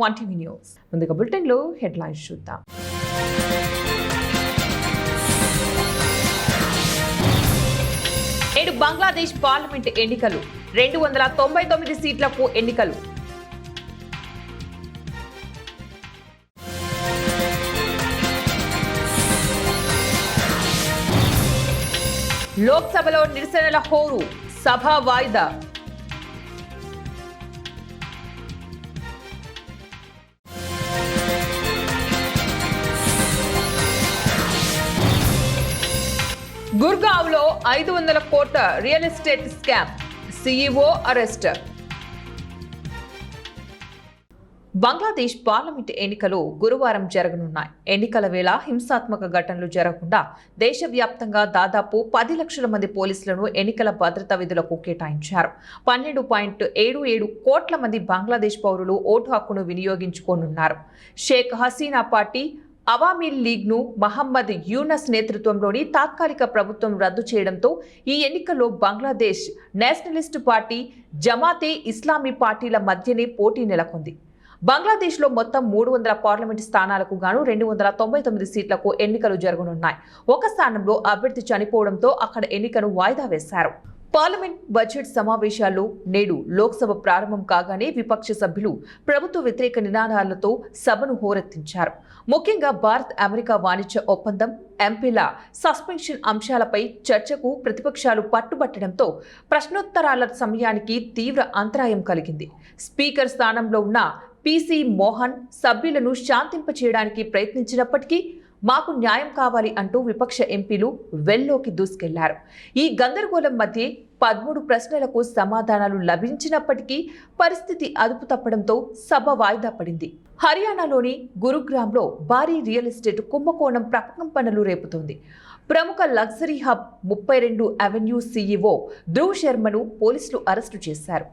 One TV news. ముందుగా బులెటిన్లో headlines చూద్దాం. నేడు బంగ్లాదేశ్ పార్లమెంట్ ఎన్నికలు. 299 సీట్లకు ఎన్నికలు. లోక్సభలో నిరసనల హోరు. సభ వాయిదా. గుర్గావ్లో 500 కోట్ల real estate scam. CEO arrest. Bangladesh parliament ఎన్నికలు గురువారం జరగనున్నాయి. ఎన్నికల వేళ హింసాత్మక ఘటనలు జరగకుండా దేశవ్యాప్తంగా దాదాపు 10 లక్షల మంది పోలీసులను ఎన్నికల భద్రతా విధులకు కేటాయించారు. 12.77 కోట్ల మంది బంగ్లాదేశ్ పౌరులు ఓటు హక్కును వినియోగించుకోనున్నారు. షేక్ హసీనా పార్టీ అవామీ లీగ్ను మహమ్మద్ యూనస్ నేతృత్వంలోని తాత్కాలిక ప్రభుత్వం రద్దు చేయడంతో ఈ ఎన్నికల్లో బంగ్లాదేశ్ నేషనలిస్ట్ పార్టీ, జమాతే ఇస్లామీ పార్టీల మధ్యనే పోటీ నెలకొంది. బంగ్లాదేశ్లో మొత్తం 300 పార్లమెంటు స్థానాలకు గాను 299 సీట్లకు ఎన్నికలు జరగనున్నాయి. ఒక స్థానంలో అభ్యర్థి చనిపోవడంతో అక్కడ ఎన్నికను వాయిదా వేశారు. పార్లమెంట్ బడ్జెట్ సమావేశాల్లో నేడు లోక్సభ ప్రారంభం కాగానే విపక్ష సభ్యులు ప్రభుత్వ వ్యతిరేక నినాదాలతో సభను హోరెత్తించారు. ముఖ్యంగా భారత్ అమెరికా వాణిజ్య ఒప్పందం, ఎంపీల సస్పెన్షన్ అంశాలపై చర్చకు ప్రతిపక్షాలు పట్టుబట్టడంతో ప్రశ్నోత్తరాల సమయానికి తీవ్ర అంతరాయం కలిగింది. స్పీకర్ స్థానంలో ఉన్న పీసీ మోహన్ సభ్యులను శాంతింపచేయడానికి ప్రయత్నించినప్పటికీ మాకు న్యాయం కావాలి అంటూ విపక్ష ఎంపీలు వెల్లోకి దూసుకెళ్లారు. ఈ గందరగోళం మధ్య 13 ప్రశ్నలకు సమాధానాలు లభించినప్పటికీ పరిస్థితి అదుపు తప్పడంతో సభ వాయిదా పడింది. హర్యానాలోని గురుగ్రామ్లో భారీ రియల్ ఎస్టేట్ కుంభకోణం ప్రకంపనలు రేపుతోంది. ప్రముఖ luxury hub 32 avenue CEO Dhruv శర్మను పోలీసులు అరెస్టు చేశారు.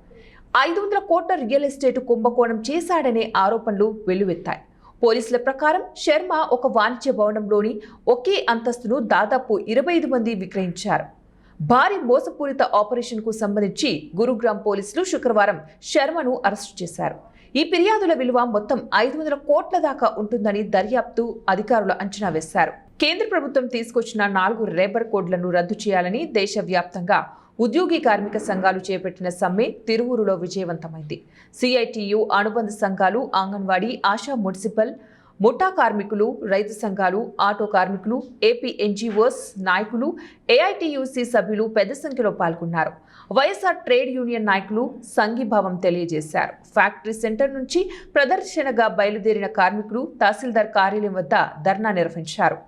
500 కోట్ల రియల్ ఎస్టేట్ కుంభకోణం చేశాడనే ఆరోపణలు వెల్లువెత్తాయి. పోలీసుల ప్రకారం శర్మ ఒక వాణిజ్య భవనంలోని ఒకే అంతస్తును దాదాపు 25 మంది విక్రయించారు. భారీ మోసపూరిత ఆపరేషన్కు సంబంధించి గురుగ్రామ్ పోలీసులు శుక్రవారం శర్మను అరెస్టు చేశారు. ఈ ఫిర్యాదుల విలువ మొత్తం 500 కోట్ల దాకా ఉంటుందని దర్యాప్తు అధికారులు అంచనా వేశారు. కేంద్ర ప్రభుత్వం తీసుకొచ్చిన 4 లేబర్ కోడ్లను రద్దు చేయాలని దేశవ్యాప్తంగా ఉద్యోగి కార్మిక సంఘాలు చేపట్టిన సమ్మె తిరువూరులో విజయవంతమైంది. సిఐటియు అనుబంధ సంఘాలు, అంగన్వాడీ, ఆశా, మున్సిపల్, ముఠా కార్మికులు, రైతు సంఘాలు, ఆటో కార్మికులు, ఏపీ ఎన్జీఓస్ నాయకులు, ఏఐటియుసి సభ్యులు పెద్ద సంఖ్యలో పాల్గొన్నారు. వైఎస్ఆర్ ట్రేడ్ యూనియన్ నాయకులు సంఘీభావం తెలియజేశారు. ఫ్యాక్టరీ సెంటర్ నుంచి ప్రదర్శనగా బయలుదేరిన కార్మికులు తహసీల్దార్ కార్యాలయం వద్ద ధర్నా నిర్వహించారు.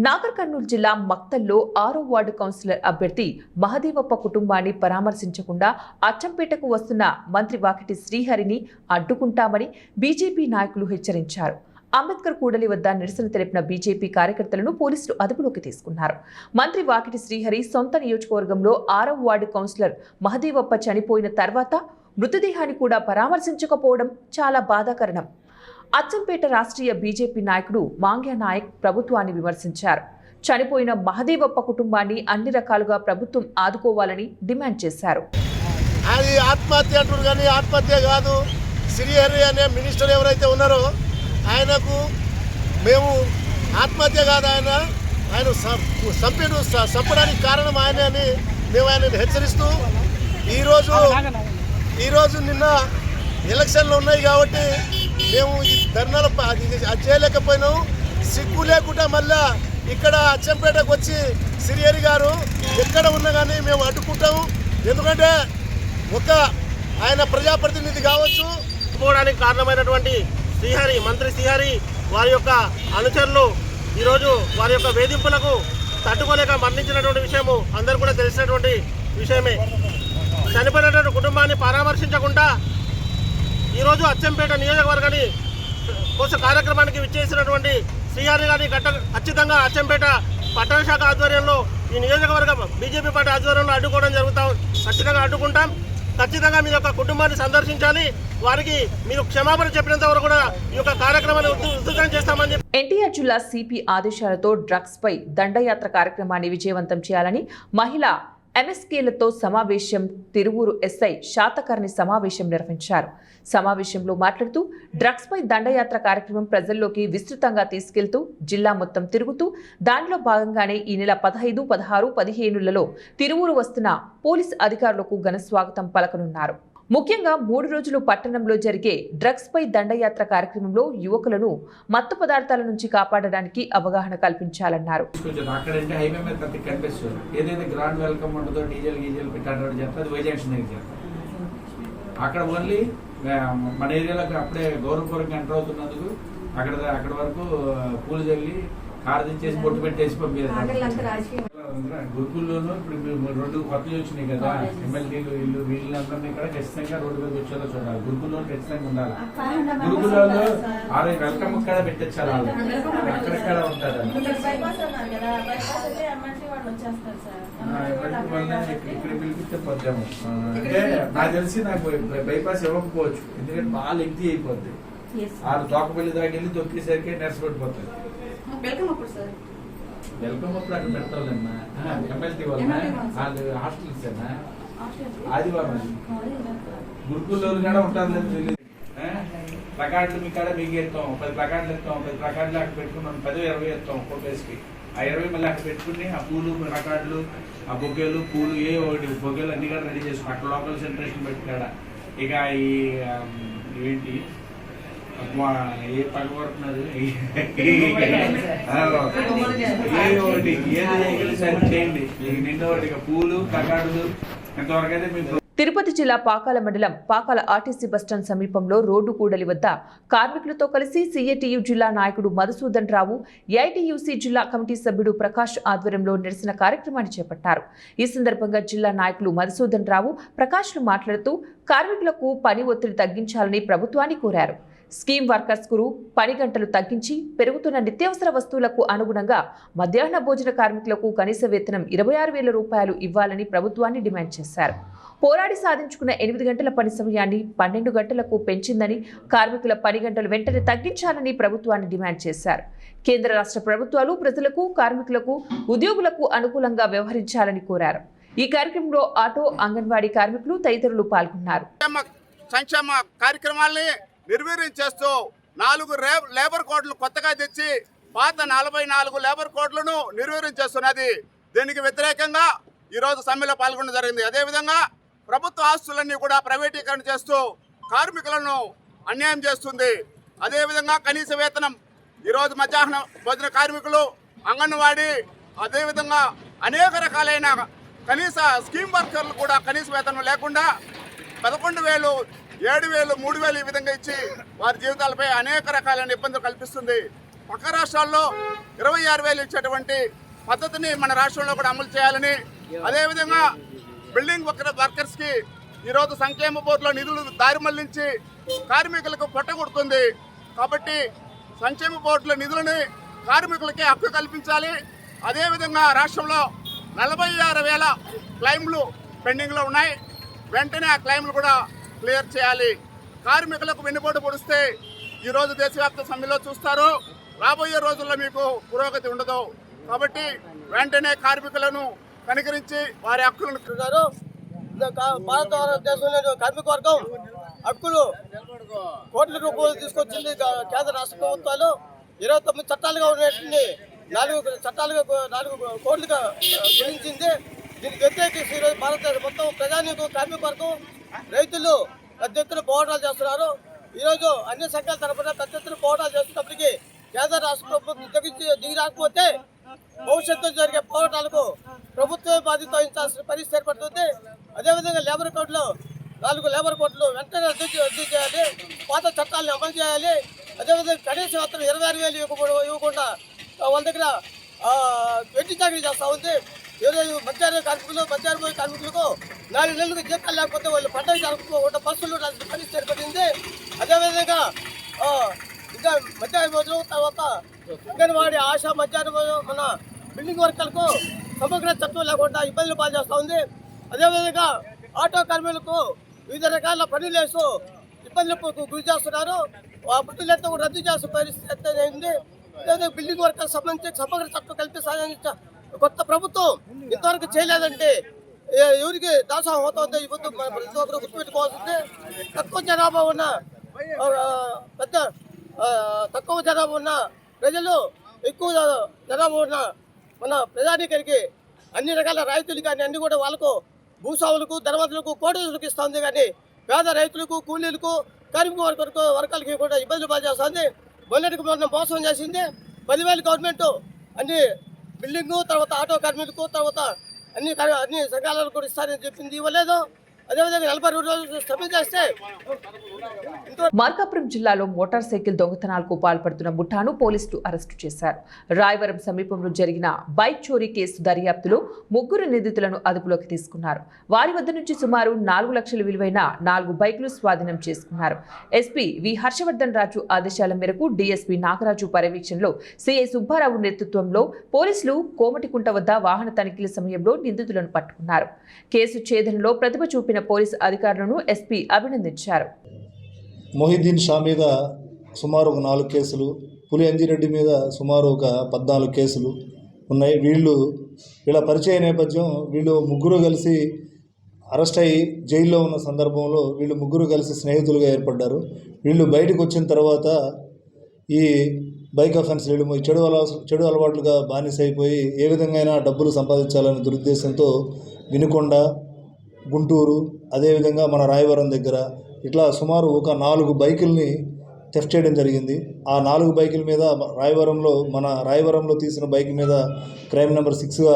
నాగర్ కర్నూలు జిల్లా మక్తల్లో 6వ వార్డు కౌన్సిలర్ అభ్యర్థి మహదేవప్ప కుటుంబాన్ని పరామర్శించకుండా అచ్చంపేటకు వస్తున్న మంత్రి వాకిటి శ్రీహరిని అడ్డుకుంటామని బీజేపీ నాయకులు హెచ్చరించారు. అంబేద్కర్ కూడలి వద్ద నిరసన తెలిపిన బీజేపీ కార్యకర్తలను పోలీసులు అదుపులోకి తీసుకున్నారు. మంత్రి వాకిటి శ్రీహరి సొంత నియోజకవర్గంలో 6వ వార్డు కౌన్సిలర్ మహదేవప్ప చనిపోయిన తర్వాత మృతదేహాన్ని కూడా పరామర్శించకపోవడం చాలా బాధాకరం. అచ్చంపేట రాష్ట్రీయ బీజేపీ నాయకుడు మాంగ్యా నాయక్ ప్రభుత్వాన్ని విమర్శించారు. చనిపోయిన మహదేవప్ప కుటుంబాన్ని అన్ని రకాలుగా ప్రభుత్వం ఆదుకోవాలని డిమాండ్ చేశారు. అది ఆత్మహత్య అంటారు కానీ ఆత్మహత్య కాదు. శ్రీహరి అనే మినిస్టర్ ఎవరైతే ఉన్నారో ఆయనకు మేము ఆత్మహత్య కాదు, ఆయన చంపడానికి కారణం ఆయన అని మేము ఆయనను హెచ్చరిస్తూ ఈరోజు నిన్న ఎలక్షన్లు ఉన్నాయి కాబట్టి మేము ఈ ధర్నాలు అది చేయలేకపోయినాము. సిగ్గు లేకుండా మళ్ళా ఇక్కడ అచ్చంపేటకు వచ్చి శ్రీహరి గారు ఎక్కడ ఉన్నా కానీ మేము అడ్డుకుంటాము. ఎందుకంటే ఆయన ప్రజాప్రతినిధి కావచ్చు. పోవడానికి కారణమైనటువంటి మంత్రి శ్రీహరి వారి యొక్క అనుచరులు ఈరోజు వారి యొక్క వేధింపులకు తట్టుకోలేక మరణించినటువంటి విషయము అందరూ కూడా తెలిసినటువంటి విషయమే. చనిపోయినటువంటి కుటుంబాన్ని పరామర్శించకుండా ఈరోజు అచ్చంపేట నియోజకవర్గాన్ని కోసం కార్యక్రమానికి విచ్చేసినటువంటి శ్రీహరి గారిని ఖచ్చితంగా అచ్చంపేట పట్టణ శాఖ ఆధ్వర్యంలో ఈ నియోజకవర్గం బీజేపీ పార్టీ ఆధ్వర్యంలో అడ్డుకోవడం ఖచ్చితంగా అడ్డుకుంటాం. ఖచ్చితంగా మీ యొక్క కుటుంబాన్ని సందర్శించాలి. వారికి మీరు క్షమాపణ చెప్పినంత వరకు కూడా ఈ యొక్క కార్యక్రమాన్ని ఉధృతం చేస్తామని చెప్పి ఎన్టీఆర్ జిల్లా సిపి ఆదేశాలతో డ్రగ్స్ పై దండయాత్ర కార్యక్రమాన్ని విజయవంతం చేయాలని మహిళా ఎంఎస్కేలతో సమావేశం తిరువూరు ఎస్ఐ శాతకర్ణి సమావేశం నిర్వహించారు. సమావేశంలో మాట్లాడుతూ డ్రగ్స్ పై దండయాత్ర కార్యక్రమం ప్రజల్లోకి విస్తృతంగా తీసుకెళ్తూ జిల్లా మొత్తం తిరుగుతూ దానిలో భాగంగానే ఈ నెల 15, 16, 17లలో తిరువూరు వస్తున్న పోలీస్ అధికారులకు ఘన స్వాగతం పలకనున్నారు. ముఖ్యంగా 3 రోజులు పట్టణంలో జరిగే డ్రగ్స్ పై దండయాత్ర కార్యక్రమంలో యువకులను మత్తు పదార్థాల నుంచి కాపాడడానికి అవగాహన కల్పించాలన్నారు. అక్కడంటే హైవే మీద ప్రతి కనిపిస్తుంది. ఏదైతే గ్రాండ్ వెల్కమ్ ఉండదో డీజిల్ పెట్టాడు చేస్తే అది వైజాక్షన్ దగ్గర చేస్తారు. అక్కడ ఓన్లీ మన ఏరియాలోకి అప్పుడే గౌరవపూర్వకంగా ఎంటర్ అవుతున్నందుకు అక్కడ వరకు పూలు చల్లి కారు తెచ్చేసి బొట్టు పెట్టేసి పంపించారు. గురుకుల్లోనూ ఇప్పుడు 2 కొత్తలు వచ్చినాయి కదా, ఎమ్మెల్యేలు వీళ్ళందరినీ కూడా ఖచ్చితంగా రోడ్డు మీద వచ్చేలా చూడాలి. గురుకుల్లో ఖచ్చితంగా ఉండాలి. గురుకులలో వెల్కమ్ కూడా పెట్టించాలి. వాళ్ళు ఎక్కడెక్కడ ఉంటారు ఇక్కడ పిలిపిస్తే పోతాము. అంటే నాకు తెలిసి నాకు బైపాస్ ఇవ్వకపోవచ్చు, ఎందుకంటే బాగా లెంగ్తీ అయిపోద్ది. వాళ్ళు తోకపల్లి దాకా వెళ్ళి తొక్కేసరికి నెరసపడిపోతుంది. వెల్కమ్ అప్పుడు అక్కడ పెడతావులేమ్మా. ఎమ్మెల్టీ వాళ్ళ వాళ్ళు హాస్టల్స్ ఏనా ఆదివారం గురుకుల్లో కూడా ఉంటారు లేదు తెలియదు. ప్లకార్డులు మీ కాడ మీకు ఎత్తాం, 10 ప్లకార్డులు ఎత్తాం, 10 ప్లకార్డులు అక్కడ పెట్టుకున్నాం, 10, 20 ఎత్తాం ఒక్కో ప్లేస్కి. ఆ 20 మళ్ళీ అక్కడ పెట్టుకుని ఆ పూలు ప్లకార్డులు ఆ బొగ్గలు పూలు ఒకటి బొగ్గలు అన్ని కూడా రెడీ చేసుకుని అక్కడ లోకల్ సెంట్రేషన్ పెట్టుకాడ. ఇక ఈ ఏంటి ఏ పగబడుతున్నారు ఒకటి ఏది చేయగలిగి చేయండి. నిన్న ఒకటి పూలు ప్లకార్డులు ఎంతవరకు అయితే మీకు. తిరుపతి జిల్లా పాకాల మండలం పాకాల ఆర్టీసీ బస్టాండ్ సమీపంలో రోడ్డు కూడలి వద్ద కార్మికులతో కలిసి సిఐటియు జిల్లా నాయకుడు మధుసూదన్ రావు, ఏఐటియుసి జిల్లా కమిటీ సభ్యుడు ప్రకాష్ ఆధ్వర్యంలో నిరసన కార్యక్రమాన్ని చేపట్టారు. ఈ సందర్భంగా జిల్లా నాయకులు మధుసూదన్ రావు, ప్రకాష్లు మాట్లాడుతూ కార్మికులకు పని ఒత్తిడి తగ్గించాలని ప్రభుత్వాన్ని కోరారు. స్కీమ్ వర్కర్స్ కు పని గంటలు తగ్గించి పెరుగుతున్న నిత్యావసర వస్తువులకు అనుగుణంగా మధ్యాహ్న భోజన కార్మికులకు కనీస వేతనం 26,000 రూపాయలు ఇవ్వాలని ప్రభుత్వాన్ని డిమాండ్ చేశారు. పోరాడి సాధించుకున్న 8 గంటల పని సమయాన్ని 12 గంటలకు పెంచిందని, కార్మికుల పని గంటలు వెంటనే తగ్గించాలని ప్రభుత్వాన్ని డిమాండ్ చేశారు. కేంద్ర రాష్ట్ర ప్రభుత్వాలు ప్రజలకు, కార్మికులకు, ఉద్యోగులకు అనుకూలంగా వ్యవహరించాలని కోరారు. ఈ కార్యక్రమంలో ఆటో, అంగన్వాడీ కార్మికులు తదితరులు పాల్గొన్నారు. సంక్షేమ కార్యక్రమాల్ని నిర్వీర్యం చేస్తూ 4 లేబర్ కోడ్లు కొత్తగా తెచ్చి పాత 44 లేబర్ కోడ్లను నిర్వీర్యం చేస్తున్నది. దీనికి వ్యతిరేకంగా ఈరోజు సమ్మెలో పాల్గొనడం జరిగింది. అదేవిధంగా ప్రభుత్వ ఆస్తులన్నీ కూడా ప్రైవేటీకరణ చేస్తూ కార్మికులను అన్యాయం చేస్తుంది. అదేవిధంగా కనీస వేతనం ఈరోజు మధ్యాహ్న భోజన కార్మికులు, అంగన్వాడీ, అదేవిధంగా అనేక రకాలైన కనీస స్కీమ్ వర్కర్లు కూడా కనీస వేతనం లేకుండా 11,000, 7,000, 3,000 ఈ విధంగా ఇచ్చి వారి జీవితాలపై అనేక రకాలైన ఇబ్బందులు కల్పిస్తుంది. పక్క రాష్ట్రాల్లో 26,000 ఇచ్చేటువంటి పద్ధతిని మన రాష్ట్రంలో కూడా అమలు చేయాలని, అదేవిధంగా బిల్డింగ్ వర్కర్స్కి ఈరోజు సంక్షేమ బోర్డులో నిధులు దారి మళ్లించి కార్మికులకు పొట్టగొడుతుంది. కాబట్టి సంక్షేమ బోర్డుల నిధులని కార్మికులకి హక్కు కల్పించాలి. అదేవిధంగా రాష్ట్రంలో 46,000 క్లైమ్లు పెండింగ్లో ఉన్నాయి. వెంటనే ఆ క్లైమ్లు కూడా క్లియర్ చేయాలి. కార్మికులకు వెన్నుపోటు పొడిస్తే ఈరోజు దేశవ్యాప్త సమ్మెలో చూస్తారు, రాబోయే రోజుల్లో మీకు పురోగతి ఉండదు. కాబట్టి వెంటనే కార్మికులను కనికరించి వారి హక్కులను భారతదేశంలో కార్మిక వర్గం హక్కులు కోట్ల రూపాయలు తీసుకొచ్చింది కేంద్ర రాష్ట్ర ప్రభుత్వాలు. 29 చట్టాలుగా ఉన్నటువంటి 4 చట్టాలుగా 4 కోట్లుగా గుణించింది. దీనికి వ్యతిరేకించి ఈరోజు భారతదేశం మొత్తం ప్రజానీకం, కార్మిక వర్గం, రైతులు పెద్ద ఎత్తున పోరాటాలు చేస్తున్నారు. ఈరోజు అన్ని సంఘాల తరఫున పెద్ద ఎత్తున పోరాటాలు చేస్తున్నప్పటికీ కేంద్ర రాష్ట్ర ప్రభుత్వం దిగి రాకపోతే భవిష్యత్తులో జరిగే పోరాటాలకు ప్రభుత్వమే బాధ్యత వహించాల్సిన పరిస్థితి ఏర్పడుతుంది. అదేవిధంగా లేబర్ కోడ్లో 4 లేబర్ కోడ్లు వెంటనే రద్దు చేయాలి. పాత చట్టాలను అమలు చేయాలి. అదేవిధంగా కనీస వేతనం 26,000 ఇవ్వకుండా వాళ్ళ దగ్గర వెంటి చాకరీ చేస్తూ ఉంది. ఈరోజు మధ్యాహ్న కార్మికులకు 4 నెలలకు జీతాలు లేకపోతే వాళ్ళు పండుగ జరుపుకోకుండా బస్సులు పరిస్థితి ఏర్పడింది. అదేవిధంగా ఇంకా మధ్యాహ్న భోజనం తర్వాత అంగన్వాడీ, ఆశా, మధ్యాహ్న భోజనం మన బిల్డింగ్ వర్కర్లకు సమగ్ర చట్టం లేకుండా ఇబ్బందులు పాలు చేస్తూ ఉంది. అదేవిధంగా ఆటో కార్మికులకు వివిధ రకాల పనులు వేస్తూ ఇబ్బందులకు గురి చేస్తున్నారు. ఆ పనులంతా కూడా రద్దు చేసే పరిస్థితి అయింది. లేదా బిల్డింగ్ వర్కర్స్ సంబంధించి సమగ్ర చట్టం కల్పించాలని కొత్త ప్రభుత్వం ఇంతవరకు చేయలేదంటే ఎవరికి దాసోహం అవుతుందో ఈ పొద్దు ప్రతి ఒక్కరు గుర్తుపెట్టుకోవాల్సింది. తక్కువ జనాభా ఉన్న తక్కువ జనాభా ఉన్న ప్రజలు, ఎక్కువ జనాభా ఉన్న మన ప్రజానీకానికి అన్ని రకాల రైతులు కానీ అన్ని కూడా వాళ్ళకు భూస్వాములకు, ధనవంతులకు, కోటేశ్వరులకు ఇస్తుంది. కానీ పేద రైతులకు, కూలీలకు, కార్మిక వర్గాలకి కూడా ఇబ్బందులు బాగా చేస్తుంది. మొన్నటికి మొన్న మోసం చేసింది. 10,000 గవర్నమెంట్ అన్ని బిల్డింగు, తర్వాత ఆటో కార్మికులకు, తర్వాత అన్ని సంఘాలకు కూడా ఇస్తారని చెప్పింది, ఇవ్వలేదు. అదేవిధంగా 42 రోజులు శ్రమ చేస్తే మార్కాపురం జిల్లాలో మోటార్ సైకిల్ దొంగతనాలకు పాల్పడుతున్న ముఠాను పోలీసులు అరెస్టు చేశారు. రాయవరం సమీపంలో జరిగిన బైక్ చోరీ కేసు దర్యాప్తులో 3 నిందితులను అదుపులోకి తీసుకున్నారు. వారి వద్ద నుంచి సుమారు 4 లక్షల విలువైన 4 బైకులు స్వాధీనం చేసుకున్నారు. ఎస్పీ వి హర్షవర్ధన్ రాజు ఆదేశాల మేరకు డీఎస్పీ నాగరాజు పర్యవేక్షణలో సిఐ సుబ్బారావు నేతృత్వంలో పోలీసులు కోమటికుంట వద్ద వాహన తనిఖీల సమయంలో నిందితులను పట్టుకున్నారు. కేసు ఛేదనలో ప్రతిభ చూపిన పోలీసు అధికారులను ఎస్పీ అభినందించారు. మొహిద్దీన్ షా మీద సుమారు ఒక 4 కేసులు, పులి అంజిరెడ్డి మీద సుమారు ఒక 14 కేసులు ఉన్నాయి. వీళ్ళ పరిచయ నేపథ్యం, వీళ్ళు 3 కలిసి అరెస్ట్ అయ్యి జైల్లో ఉన్న సందర్భంలో వీళ్ళు 3 కలిసి స్నేహితులుగా ఏర్పడ్డారు. వీళ్ళు బయటకు వచ్చిన తర్వాత ఈ బైక్ అఫెన్స్ వీళ్ళు చెడు అలవాట్లుగా బానిసైపోయి ఏ విధంగా డబ్బులు సంపాదించాలనే దురుద్దేశంతో వినుకొండ, గుంటూరు, అదేవిధంగా మన రాయవరం దగ్గర ఇట్లా సుమారు ఒక 4 బైకుల్ని థెఫ్ట్ చేయడం జరిగింది. ఆ 4 బైకుల మీద రాయవరంలో తీసిన బైక్ మీద క్రైమ్ నెంబర్ 6గా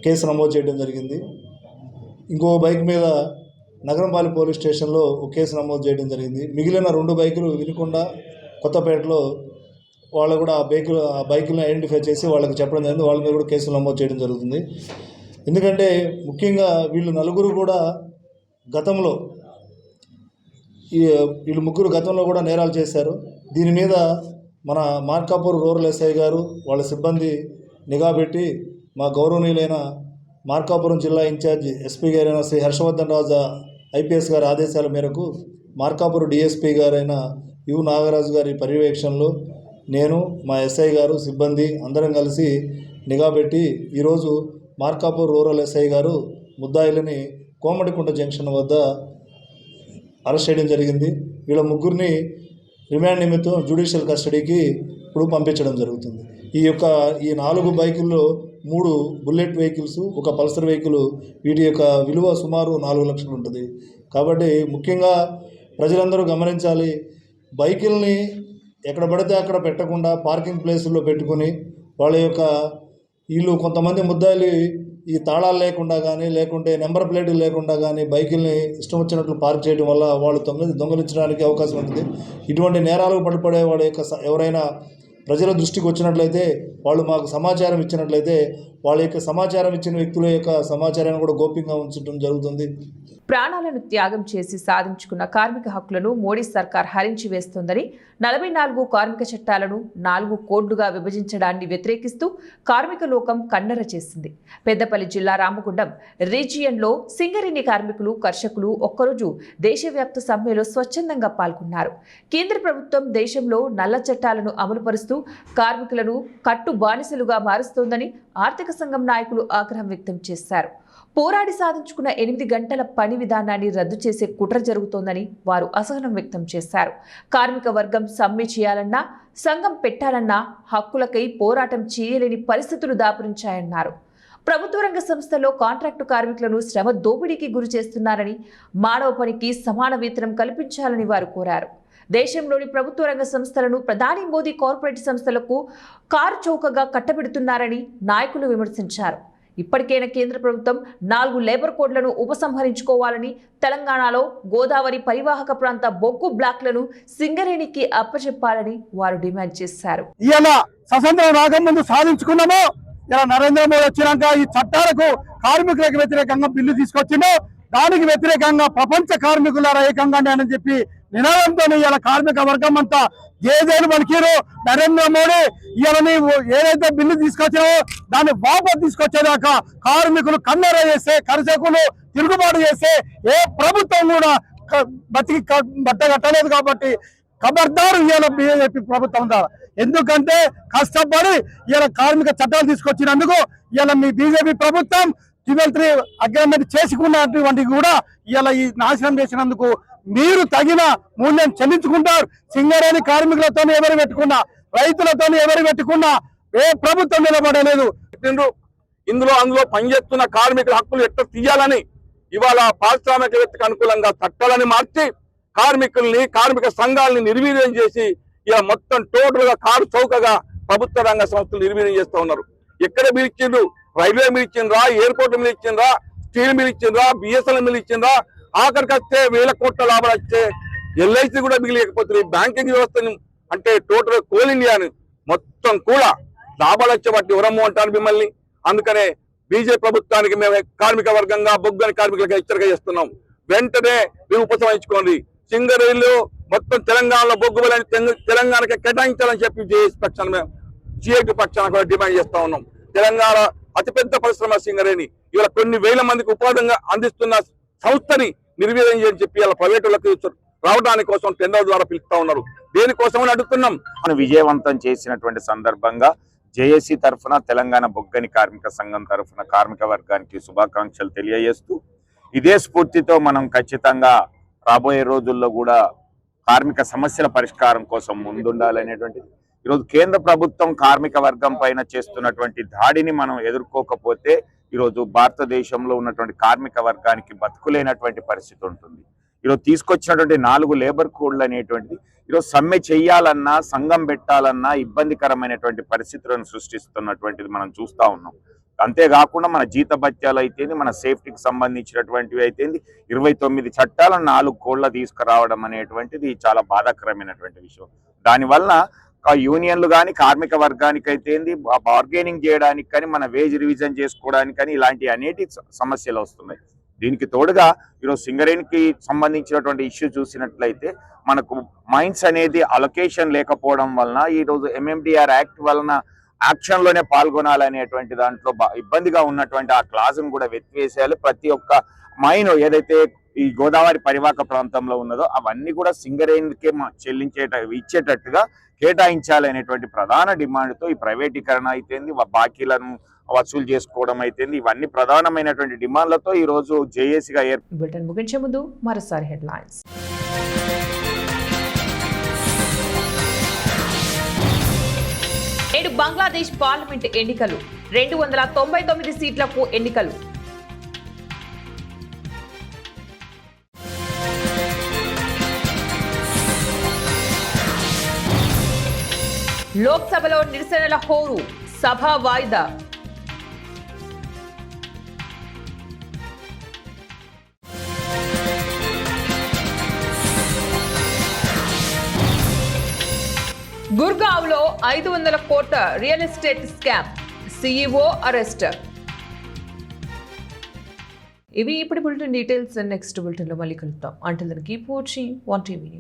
కేసు నమోదు చేయడం జరిగింది. ఇంకో బైక్ మీద నగరంపాలి పోలీస్ స్టేషన్లో ఒక కేసు నమోదు చేయడం జరిగింది. మిగిలిన 2 బైకులు వినుకొండ, కొత్తపేటలో వాళ్ళు కూడా ఆ బైకులను ఐడెంటిఫై చేసి వాళ్ళకి చెప్పడం జరిగింది. వాళ్ళ మీద కూడా కేసులు నమోదు చేయడం జరుగుతుంది. ఎందుకంటే ముఖ్యంగా వీళ్ళు 4 కూడా గతంలో వీళ్ళు 3 గతంలో కూడా నేరాలు చేశారు. దీని మీద మన మార్కాపూర్ రూరల్ ఎస్ఐ గారు వాళ్ళ సిబ్బంది నిఘా పెట్టి మా గౌరవనీయులైన మార్కాపురం జిల్లా ఇన్ఛార్జ్ ఎస్పీ గారైన శ్రీ హర్షవర్ధన్ రాజు ఐపీఎస్ గారి ఆదేశాల మేరకు మార్కాపురం డిఎస్పీ గారైన యు నాగరాజు గారి పర్యవేక్షణలో నేను, మా ఎస్ఐ గారు, సిబ్బంది అందరం కలిసి నిఘా పెట్టి ఈరోజు మార్కాపూర్ రూరల్ ఎస్ఐ గారు ముద్దాయిలని కోమటికుంట జంక్షన్ వద్ద అరెస్ట్ చేయడం జరిగింది. వీళ్ళ 3 రిమాండ్ నిమిత్తం జ్యుడిషియల్ కస్టడీకి ఇప్పుడు పంపించడం జరుగుతుంది. ఈ 4 బైకుల్లో 3 బుల్లెట్ వెహికల్స్, ఒక పల్సర్ వెహికల్, వీటి యొక్క విలువ సుమారు 4 లక్షలు ఉంటుంది. కాబట్టి ముఖ్యంగా ప్రజలందరూ గమనించాలి, బైకుల్ని ఎక్కడ పడితే అక్కడ పెట్టకుండా పార్కింగ్ ప్లేసుల్లో పెట్టుకుని వీళ్ళు కొంతమంది ముద్దాయిలు ఈ తాళాలు లేకుండా కానీ లేకుంటే నెంబర్ ప్లేట్లు లేకుండా కానీ బైకుల్ని ఇష్టం వచ్చినట్లు పార్క్ చేయడం వల్ల వాళ్ళు దొంగలించడానికి అవకాశం ఉంటుంది. ఇటువంటి నేరాలకు పడిపడే వాళ్ళ యొక్క ఎవరైనా ప్రజల దృష్టికి వచ్చినట్లయితే వాళ్ళు మాకు సమాచారం ఇచ్చినట్లయితే వాళ్ళ యొక్క సమాచారం ఇచ్చిన వ్యక్తుల యొక్క సమాచారాన్ని కూడా గోప్యంగా ఉంచడం జరుగుతుంది. ప్రాణాలను త్యాగం చేసి సాధించుకున్న కార్మిక హక్కులను మోడీ సర్కార్ హరించి వేస్తోందని 44 కార్మిక చట్టాలను 4 కోడ్లుగా విభజించడాన్ని వ్యతిరేకిస్తూ కార్మిక లోకం కన్నెర చేసింది. పెద్దపల్లి జిల్లా రామగుండం రీజియన్లో సింగరేణి కార్మికులు, కర్షకులు ఒక్కరోజు దేశవ్యాప్త సమ్మెలో స్వచ్ఛందంగా పాల్గొన్నారు. కేంద్ర ప్రభుత్వం దేశంలో నల్ల చట్టాలను అమలుపరుస్తూ కార్మికులను కట్టు బానిసలుగా మారుస్తోందని ఆర్థిక సంఘం నాయకులు ఆగ్రహం వ్యక్తం చేశారు. పోరాడి సాధించుకున్న 8 గంటల పని విధానాన్ని రద్దు చేసే కుట్ర జరుగుతోందని వారు అసహనం వ్యక్తం చేశారు. కార్మిక వర్గం సమ్మె చేయాలన్నా, సంఘం పెట్టాలన్నా హక్కులకై పోరాటం చేయలేని పరిస్థితులు దాపురించాయన్నారు. ప్రభుత్వ రంగ సంస్థల్లో కాంట్రాక్టు కార్మికులను శ్రమ దోపిడీకి గురి చేస్తున్నారని, మానవ పనికి సమాన వేతనం కల్పించాలని వారు కోరారు. దేశంలోని ప్రభుత్వ రంగ సంస్థలను ప్రధాని మోదీ కార్పొరేట్ సంస్థలకు కారు చౌకగా కట్టబెడుతున్నారని నాయకులు విమర్శించారు. ఇప్పటికైనా కేంద్ర ప్రభుత్వం 4 లేబర్ కోడ్లను ఉపసంహరించుకోవాలని, తెలంగాణలో గోదావరి పరివాహక ప్రాంత బొగ్గు బ్లాక్లను సింగరేణికి అప్పచెప్పాలని వారు డిమాండ్ చేశారు. ఇలా స్వతంత్రం రాకముందు సాధించుకున్నామో, ఇలా నరేంద్ర మోదీ వచ్చినాక ఈ చట్టాలకు కార్మికులకు వ్యతిరేకంగా బిల్లు తీసుకొచ్చిండు. దానికి వ్యతిరేకంగా ప్రపంచ కార్మికుల ఏకంగా అని చెప్పి నినాదంతో ఇలా కార్మిక వర్గం అంతా ఏదైనా మనకిరు నరేంద్ర మోడీ ఇలా నీవు ఏదైతే బిల్లు తీసుకొచ్చావో దాన్ని వాపసు తీసుకొచ్చేదాకా కార్మికులు కన్నెర చేస్తే కర్షకులు తిరుగుబాటు చేస్తే ఏ ప్రభుత్వం కూడా బతికి బట్ట కట్టలేదు. కాబట్టి ఖబర్దారు ఇవాళ బీజేపీ ప్రభుత్వం ద్వారా, ఎందుకంటే కష్టపడి ఇలా కార్మిక చట్టాలు తీసుకొచ్చినందుకు ఇలా మీ బీజేపీ ప్రభుత్వం 12(3) అగ్రిమెంట్ చేసుకున్నటువంటి కూడా ఇలా ఈ నాశనం చేసినందుకు మీరు తగిన మూల్యం చెల్లించుకుంటారు. సింగరేణి కార్మికులతో ఎవరు పెట్టుకున్నా, రైతులతో ఎవరు పెట్టుకున్నా ఏ ప్రభుత్వం నిలబడలేదు. అందులో పనిచేస్తున్న కార్మికుల హక్కులు ఎట్లా తీయాలని ఇవాళ పారిశ్రామికవేత్తకు అనుకూలంగా చట్టాలని మార్చి కార్మికుల్ని కార్మిక సంఘాలని నిర్వీర్యం చేసి ఇలా మొత్తం టోటల్ గా కారు చౌకగా ప్రభుత్వ రంగ సంస్థలు నిర్వీర్యం చేస్తూ ఉన్నారు. ఎక్కడ మీరు ఇచ్చిండ్రు? రైల్వే మీరు ఇచ్చిండ్రా, ఎయిర్పోర్ట్ మీరు ఇచ్చిండ్రా, స్టీల్ మీరు ఇచ్చిండ్రా, బిఎస్ఎన్ఎల్ మీరు ఇచ్చిండ్రా, ఆఖరికి వస్తే 1000 కోట్ల లాభాలు వచ్చే ఎల్ఐసి కూడా మిగిలిపోతుంది. బ్యాంకింగ్ వ్యవస్థని అంటే టోటల్ కోల్ ఇండియాని మొత్తం కూడా లాభాలు వచ్చే వాటి ఎవరమ్ము అంటారు మిమ్మల్ని. అందుకనే బీజేపీ ప్రభుత్వానికి మేము కార్మిక వర్గంగా బొగ్గని కార్మికులకు హెచ్చరిక చేస్తున్నాం. వెంటనే మీరు ఉపసంహరించుకోండి. సింగరేణిలో మొత్తం తెలంగాణలో బొగ్గు బలని తెలంగాణకి కేటాయించాలని చెప్పి జేఏసీ పక్షాన్ని మేము సిఐటి పక్షాన్ని కూడా డిమాండ్ చేస్తా ఉన్నాం. తెలంగాణ అతిపెద్ద పరిశ్రమ సింగరేణి ఇవాళ కొన్ని వేల మందికి ఉపాధిగా అందిస్తున్న సంస్థని నిర్వీర్యం చేయని చెప్పి ఇలా ప్రైవేటులకు రావడానికి కోసం టెండర్ ద్వారా పిలుస్తా ఉన్నారు. దేనికోసమని అడుగుతున్నాం. మనం విజయవంతం చేసినటువంటి సందర్భంగా జేఏసీ తరఫున తెలంగాణ బొగ్గని కార్మిక సంఘం తరఫున కార్మిక వర్గానికి శుభాకాంక్షలు తెలియజేస్తూ ఇదే స్ఫూర్తితో మనం ఖచ్చితంగా రాబోయే రోజుల్లో కూడా కార్మిక సమస్యల పరిష్కారం కోసం ముందుండాలనేటువంటిది. ఈరోజు కేంద్ర ప్రభుత్వం కార్మిక వర్గం పైన చేస్తున్నటువంటి దాడిని మనం ఎదుర్కోకపోతే ఈరోజు భారతదేశంలో ఉన్నటువంటి కార్మిక వర్గానికి బతుకులేనటువంటి పరిస్థితి ఉంటుంది. ఈరోజు తీసుకొచ్చినటువంటి 4 లేబర్ కోడ్లు అనేటువంటిది ఈరోజు సమ్మె చేయాలన్నా సంఘం పెట్టాలన్నా ఇబ్బందికరమైనటువంటి పరిస్థితులను సృష్టిస్తున్నటువంటిది మనం చూస్తూ ఉన్నాం. అంతేకాకుండా మన జీతభత్యాలు అయితేంది, మన సేఫ్టీకి సంబంధించినటువంటివి అయితేంది 29 చట్టాలను 4 కోడ్ల తీసుకురావడం అనేటువంటిది చాలా బాధాకరమైనటువంటి విషయం. దానివల్ల యూనియన్లు కానీ కార్మిక వర్గానికి అయితేంది బార్గెనింగ్ చేయడానికి కానీ మన వేజ్ రివిజన్ చేసుకోవడానికి కానీ ఇలాంటి అనేటి సమస్యలు వస్తున్నాయి. దీనికి తోడుగా ఈరోజు సింగరేణికి సంబంధించినటువంటి ఇష్యూ చూసినట్లయితే మనకు మైన్స్ అనేది అలొకేషన్ లేకపోవడం వలన ఈరోజు MMDR యాక్ట్ వలన యాక్షన్లోనే పాల్గొనాలనేటువంటి దాంట్లో ఇబ్బందిగా ఉన్నటువంటి ఆ క్లాజ్ను కూడా వెతివేసేయాలి. ప్రతి ఒక్క మైన్ ఏదైతే ఈ గోదావరి పరివాహక ప్రాంతంలో ఉన్నదో అవన్నీ కూడా సింగరేణికే ఇచ్చేటట్టుగా కేటాయించాలనేటువంటి ప్రధాన డిమాండ్తో ఈ ప్రైవేటీకరణ అయితేంది, బాకీలను వసూలు చేసుకోవడం అయితేంది, ఇవన్నీ ప్రధానమైనటువంటి డిమాండ్లతో ఈ రోజు జేఏసీగా బులెటిన్ ముగించే ముందు మరోసారి హెడ్లైన్స్. నేడు బంగ్లాదేశ్ పార్లమెంట్ ఎన్నికలు, 299 సీట్లకు ఎన్నికలు. లోక్సభలో నిరసనల హోరు, సభ వాయిదా. గుర్గావ్లో 500 కోట్ల real estate scam, CEO arrest. ఇవి ఇప్పుడు బులెటిన్ డీటెయిల్స్. నెక్స్ట్ బులెటిన్లో మళ్ళీ కలుద్దాం. Until then keep watching 1TV News.